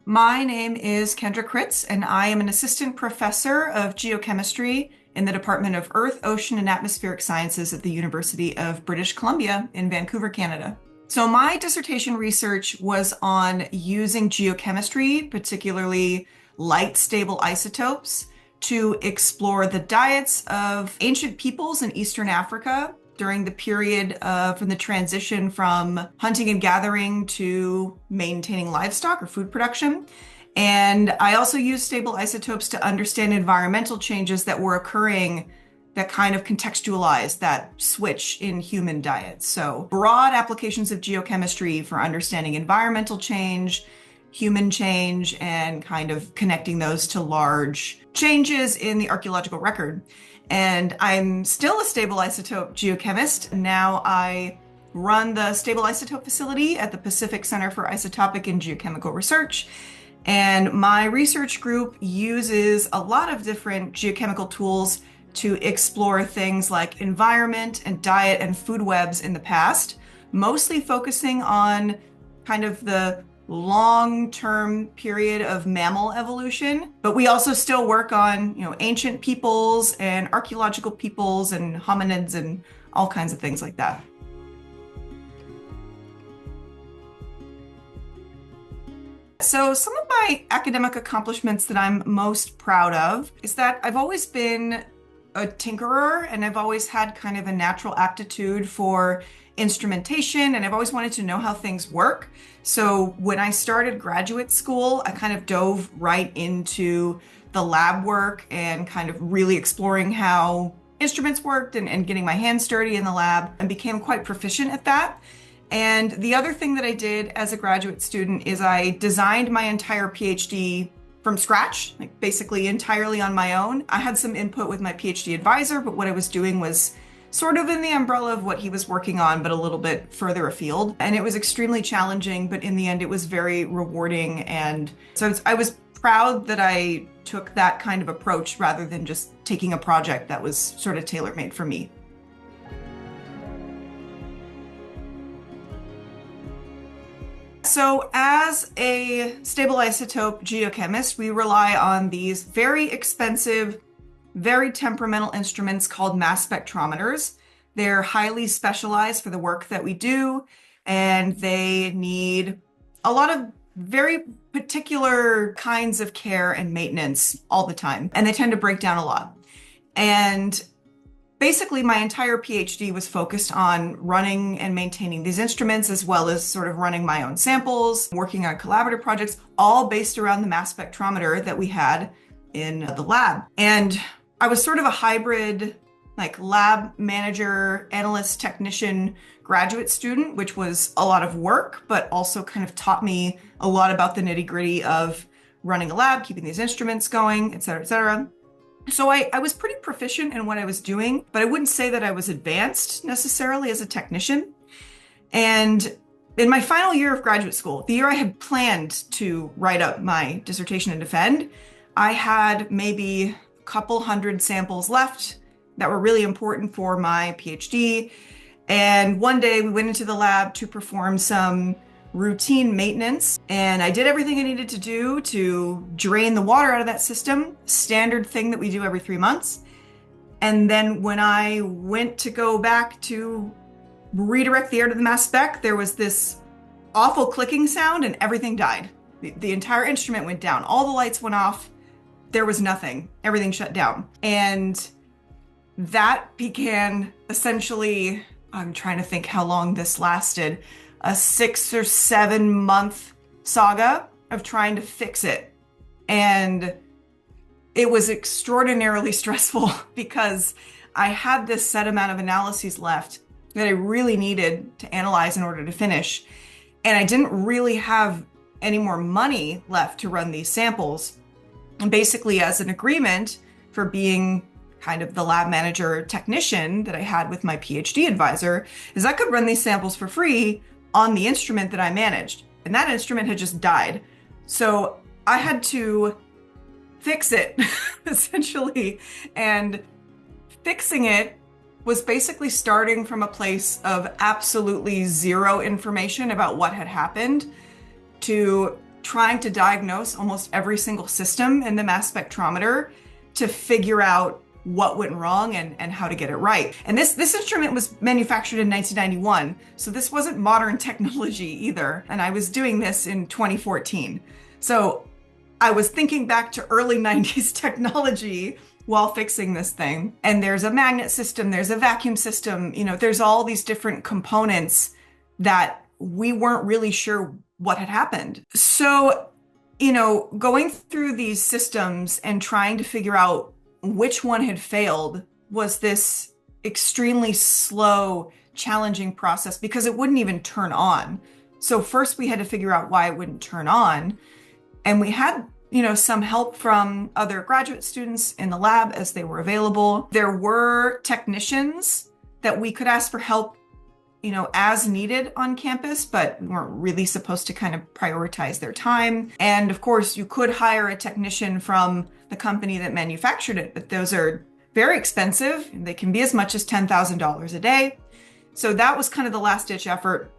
My name is Kendra Chritz, and I am an assistant professor of geochemistry in the Department of Earth, Ocean, and Atmospheric Sciences at the University of British Columbia in Vancouver, Canada. So my dissertation research was on using geochemistry, particularly light stable isotopes, to explore the diets of ancient peoples in Eastern Africa during the period from the transition from hunting and gathering to maintaining livestock or food production. And I also used stable isotopes to understand environmental changes that were occurring that kind of contextualize that switch in human diets. So broad applications of geochemistry for understanding environmental change, human change, and kind of connecting those to large changes in the archaeological record. And I'm still a stable isotope geochemist. Now I run the Stable Isotope facility at the Pacific Center for Isotopic and Geochemical Research. And my research group uses a lot of different geochemical tools to explore things like environment and diet and food webs in the past, mostly focusing on kind of the long-term period of mammal evolution, but we also still work on, ancient peoples and archaeological peoples and hominids and all kinds of things like that. So some of my academic accomplishments that I'm most proud of is that I've always been a tinkerer, and I've always had kind of a natural aptitude for instrumentation, and I've always wanted to know how things work. So when I started graduate school, I kind of dove right into the lab work and kind of really exploring how instruments worked and getting my hands dirty in the lab, and became quite proficient at that. And the other thing that I did as a graduate student is I designed my entire PhD from scratch, like basically entirely on my own. I had some input with my PhD advisor, but what I was doing was sort of in the umbrella of what he was working on, but a little bit further afield. And it was extremely challenging, but in the end, it was very rewarding. And so I was proud that I took that kind of approach rather than just taking a project that was sort of tailor-made for me. So as a stable isotope geochemist, we rely on these very expensive, very temperamental instruments called mass spectrometers. They're highly specialized for the work that we do, and they need a lot of very particular kinds of care and maintenance all the time, and they tend to break down a lot. And basically, my entire PhD was focused on running and maintaining these instruments, as well as sort of running my own samples, working on collaborative projects, all based around the mass spectrometer that we had in the lab. And I was sort of a hybrid, like lab manager, analyst, technician, graduate student, which was a lot of work, but also kind of taught me a lot about the nitty-gritty of running a lab, keeping these instruments going, et cetera, et cetera. So I was pretty proficient in what I was doing, but I wouldn't say that I was advanced necessarily as a technician. And in my final year of graduate school, the year I had planned to write up my dissertation and defend, I had maybe a couple hundred samples left that were really important for my PhD. And one day we went into the lab to perform some routine maintenance, and I did everything I needed to do to drain the water out of that system, standard thing that we do every 3 months. And then when I went to go back to redirect the air to the mass spec, there was this awful clicking sound and everything died. The entire instrument went down. All the lights went off. There was nothing. Everything shut down. And that began essentially, I'm trying to think how long this lasted, a 6 or 7 month saga of trying to fix it. And it was extraordinarily stressful because I had this set amount of analyses left that I really needed to analyze in order to finish. And I didn't really have any more money left to run these samples. And basically, as an agreement for being kind of the lab manager technician that I had with my PhD advisor, is I could run these samples for free on the instrument that I managed. And that instrument had just died. So I had to fix it, essentially. And fixing it was basically starting from a place of absolutely zero information about what had happened to trying to diagnose almost every single system in the mass spectrometer to figure out what went wrong and how to get it right. And this instrument was manufactured in 1991, so this wasn't modern technology either. And I was doing this in 2014. So I was thinking back to early 90s technology while fixing this thing. And there's a magnet system, there's a vacuum system, there's all these different components that we weren't really sure what had happened. So, going through these systems and trying to figure out which one had failed was this extremely slow, challenging process because it wouldn't even turn on. So first we had to figure out why it wouldn't turn on. And we had, some help from other graduate students in the lab as they were available. There were technicians that we could ask for help, as needed on campus, but we weren't really supposed to kind of prioritize their time. And of course, you could hire a technician from the company that manufactured it, but those are very expensive. They can be as much as $10,000 a day. So that was kind of the last ditch effort.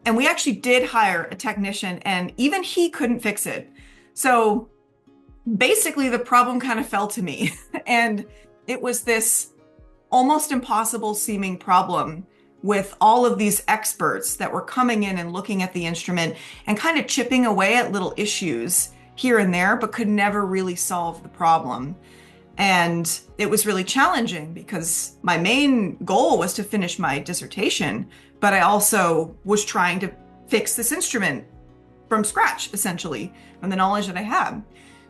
And we actually did hire a technician, and even he couldn't fix it. So basically the problem kind of fell to me. And it was this almost impossible seeming problem with all of these experts that were coming in and looking at the instrument and kind of chipping away at little issues here and there, but could never really solve the problem. And it was really challenging because my main goal was to finish my dissertation, but I also was trying to fix this instrument from scratch, essentially, from the knowledge that I had.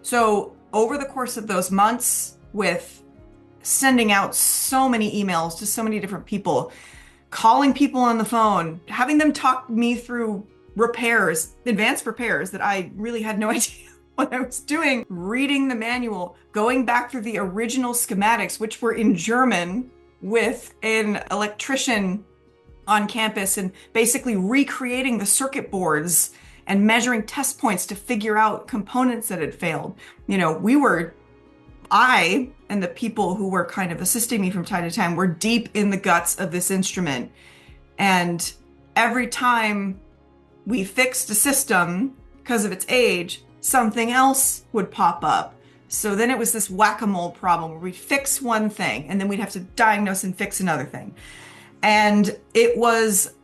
So over the course of those months, with sending out so many emails to so many different people, calling people on the phone, having them talk me through repairs, advanced repairs that I really had no idea what I was doing, reading the manual, going back through the original schematics, which were in German, with an electrician on campus, and basically recreating the circuit boards and measuring test points to figure out components that had failed. I and the people who were kind of assisting me from time to time were deep in the guts of this instrument. And every time we fixed a system because of its age, something else would pop up. So then it was this whack-a-mole problem where we'd fix one thing and then we'd have to diagnose and fix another thing. And it was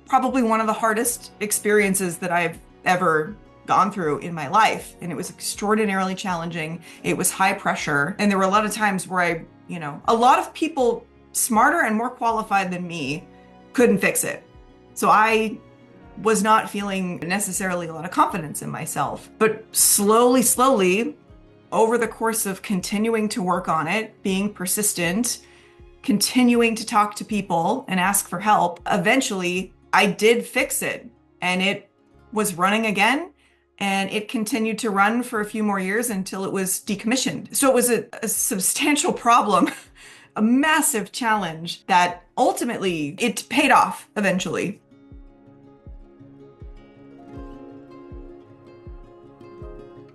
probably one of the hardest experiences that I've ever gone through in my life. And it was extraordinarily challenging. It was high pressure. And there were a lot of times where a lot of people smarter and more qualified than me couldn't fix it. So I was not feeling necessarily a lot of confidence in myself. But slowly, over the course of continuing to work on it, being persistent, continuing to talk to people and ask for help, eventually I did fix it, and it was running again. And it continued to run for a few more years until it was decommissioned. So it was a substantial problem, a massive challenge that ultimately it paid off eventually.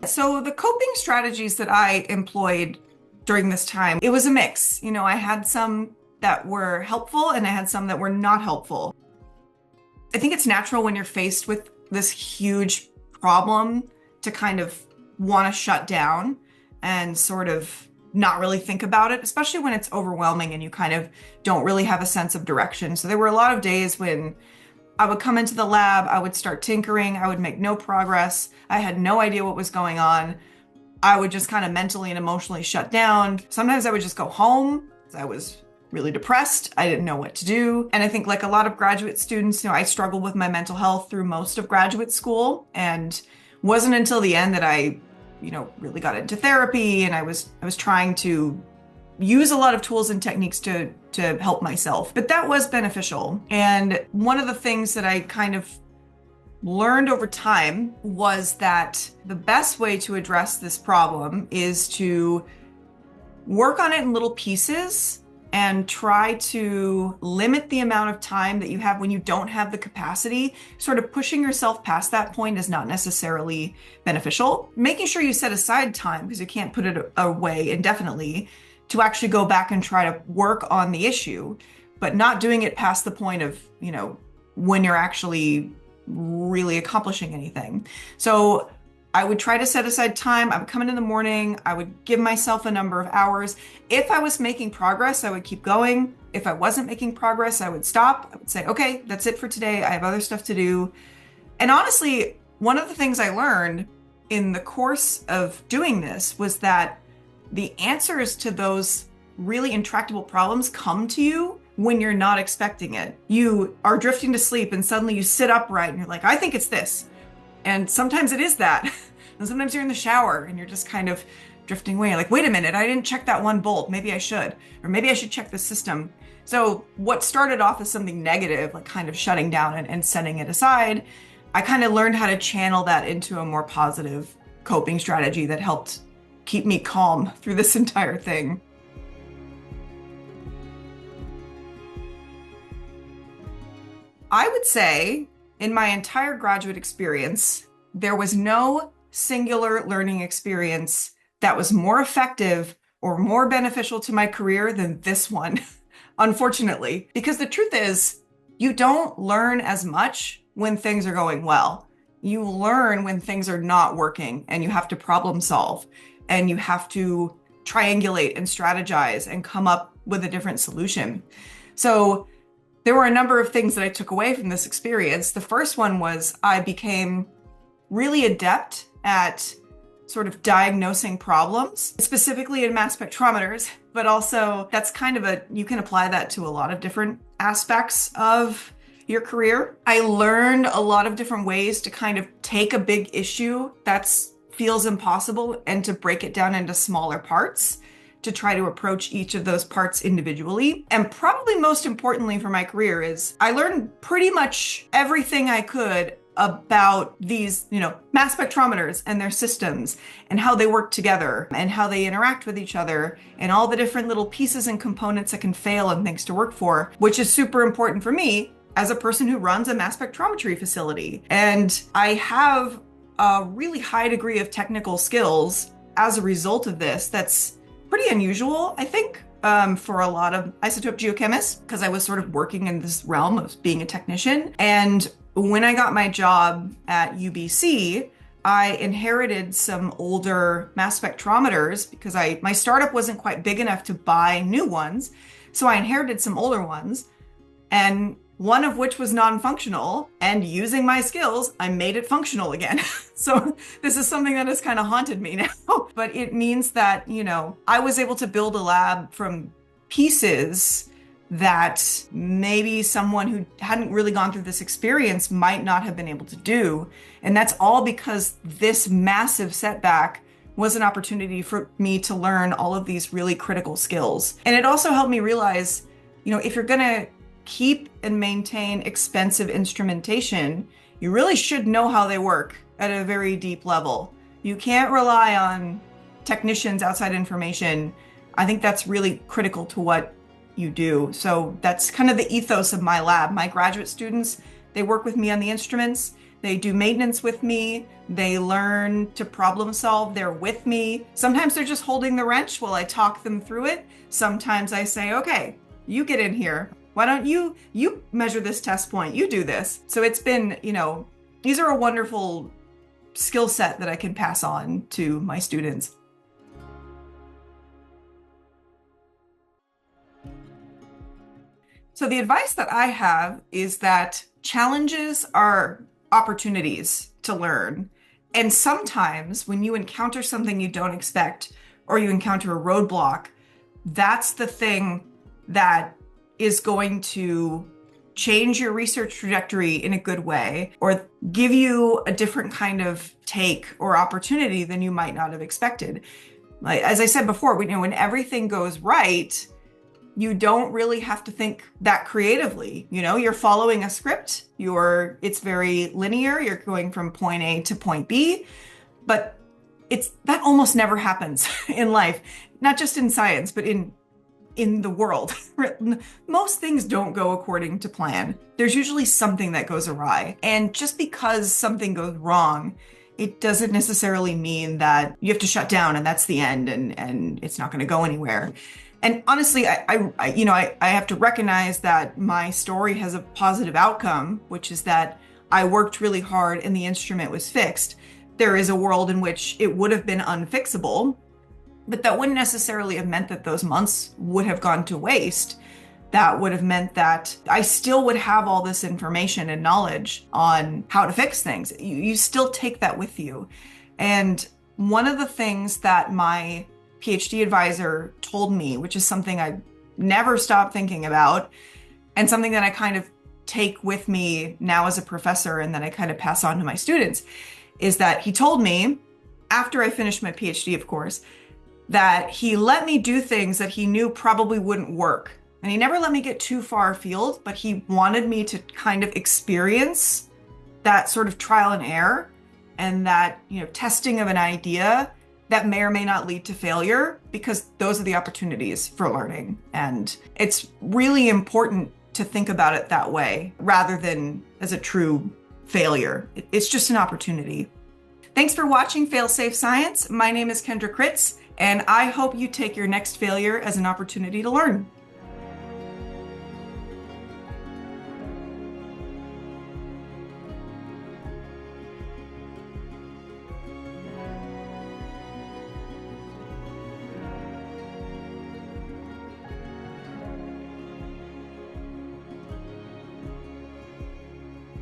So the coping strategies that I employed during this time, it was a mix. I had some that were helpful and I had some that were not helpful. I think it's natural when you're faced with this huge problem to kind of want to shut down and sort of not really think about it, especially when it's overwhelming and you kind of don't really have a sense of direction. So there were a lot of days when I would come into the lab, I would start tinkering, I would make no progress. I had no idea what was going on. I would just kind of mentally and emotionally shut down. Sometimes I would just go home. I was really depressed. I didn't know what to do. And I think like a lot of graduate students, I struggled with my mental health through most of graduate school, and wasn't until the end that I, really got into therapy, and I was trying to use a lot of tools and techniques to help myself. But that was beneficial. And one of the things that I kind of learned over time was that the best way to address this problem is to work on it in little pieces and try to limit the amount of time that you have when you don't have the capacity. Sort of pushing yourself past that point is not necessarily beneficial. Making sure you set aside time, because you can't put it away indefinitely, to actually go back and try to work on the issue, but not doing it past the point of, when you're actually really accomplishing anything. So I would try to set aside time. I would come in the morning. I would give myself a number of hours. If I was making progress, I would keep going. If I wasn't making progress, I would stop. I would say, okay, that's it for today. I have other stuff to do. And honestly, one of the things I learned in the course of doing this was that the answers to those really intractable problems come to you when you're not expecting it. You are drifting to sleep and suddenly you sit upright and you're like, I think it's this. And sometimes it is that. And sometimes you're in the shower and you're just kind of drifting away. Like, wait a minute, I didn't check that one bolt. Maybe I should. Or maybe I should check the system. So what started off as something negative, like kind of shutting down and setting it aside, I kind of learned how to channel that into a more positive coping strategy that helped keep me calm through this entire thing. I would say in my entire graduate experience, there was no singular learning experience that was more effective or more beneficial to my career than this one, unfortunately. Because the truth is, you don't learn as much when things are going well. You learn when things are not working and you have to problem solve and you have to triangulate and strategize and come up with a different solution. So there were a number of things that I took away from this experience. The first one was I became really adept at sort of diagnosing problems, specifically in mass spectrometers, but also that's kind of you can apply that to a lot of different aspects of your career. I learned a lot of different ways to kind of take a big issue that feels impossible and to break it down into smaller parts, to try to approach each of those parts individually. And probably most importantly for my career is I learned pretty much everything I could about these, mass spectrometers and their systems and how they work together and how they interact with each other and all the different little pieces and components that can fail and things to work for, which is super important for me as a person who runs a mass spectrometry facility. And I have a really high degree of technical skills as a result of this. That's pretty unusual, I think, for a lot of isotope geochemists, because I was sort of working in this realm of being a technician. And when I got my job at UBC, I inherited some older mass spectrometers because my startup wasn't quite big enough to buy new ones. So I inherited some older ones, and one of which was non-functional, and using my skills, I made it functional again. So this is something that has kind of haunted me now, but it means that, I was able to build a lab from pieces that maybe someone who hadn't really gone through this experience might not have been able to do. And that's all because this massive setback was an opportunity for me to learn all of these really critical skills. And it also helped me realize, if you're going to keep and maintain expensive instrumentation, you really should know how they work at a very deep level. You can't rely on technicians' outside information. I think that's really critical to what you do. So that's kind of the ethos of my lab. My graduate students, they work with me on the instruments. They do maintenance with me. They learn to problem solve. They're with me. Sometimes they're just holding the wrench while I talk them through it. Sometimes I say, okay, you get in here. Why don't you measure this test point? You do this. So it's been, these are a wonderful skill set that I can pass on to my students. So the advice that I have is that challenges are opportunities to learn. And sometimes when you encounter something you don't expect, or you encounter a roadblock, that's the thing that is going to change your research trajectory in a good way, or give you a different kind of take or opportunity than you might not have expected. Like, as I said before, when everything goes right, you don't really have to think that creatively. You're following a script, it's very linear, you're going from point A to point B, but that almost never happens in life, not just in science, but in the world. Most things don't go according to plan. There's usually something that goes awry. And just because something goes wrong, it doesn't necessarily mean that you have to shut down and that's the end and it's not going to go anywhere. And honestly, I have to recognize that my story has a positive outcome, which is that I worked really hard and the instrument was fixed. there is a world in which it would have been unfixable, but that wouldn't necessarily have meant that those months would have gone to waste. That would have meant that I still would have all this information and knowledge on how to fix things. You still take that with you. And one of the things that my PhD advisor told me, which is something I never stopped thinking about, and something that I kind of take with me now as a professor and then I kind of pass on to my students, is that he told me, after I finished my PhD, of course, that he let me do things that he knew probably wouldn't work. And he never let me get too far afield, but he wanted me to kind of experience that sort of trial and error and that, testing of an idea that may or may not lead to failure, because those are the opportunities for learning. And it's really important to think about it that way rather than as a true failure. It's just an opportunity. Thanks for watching Fail-Safe Science. My name is Kendra Chritz, and I hope you take your next failure as an opportunity to learn.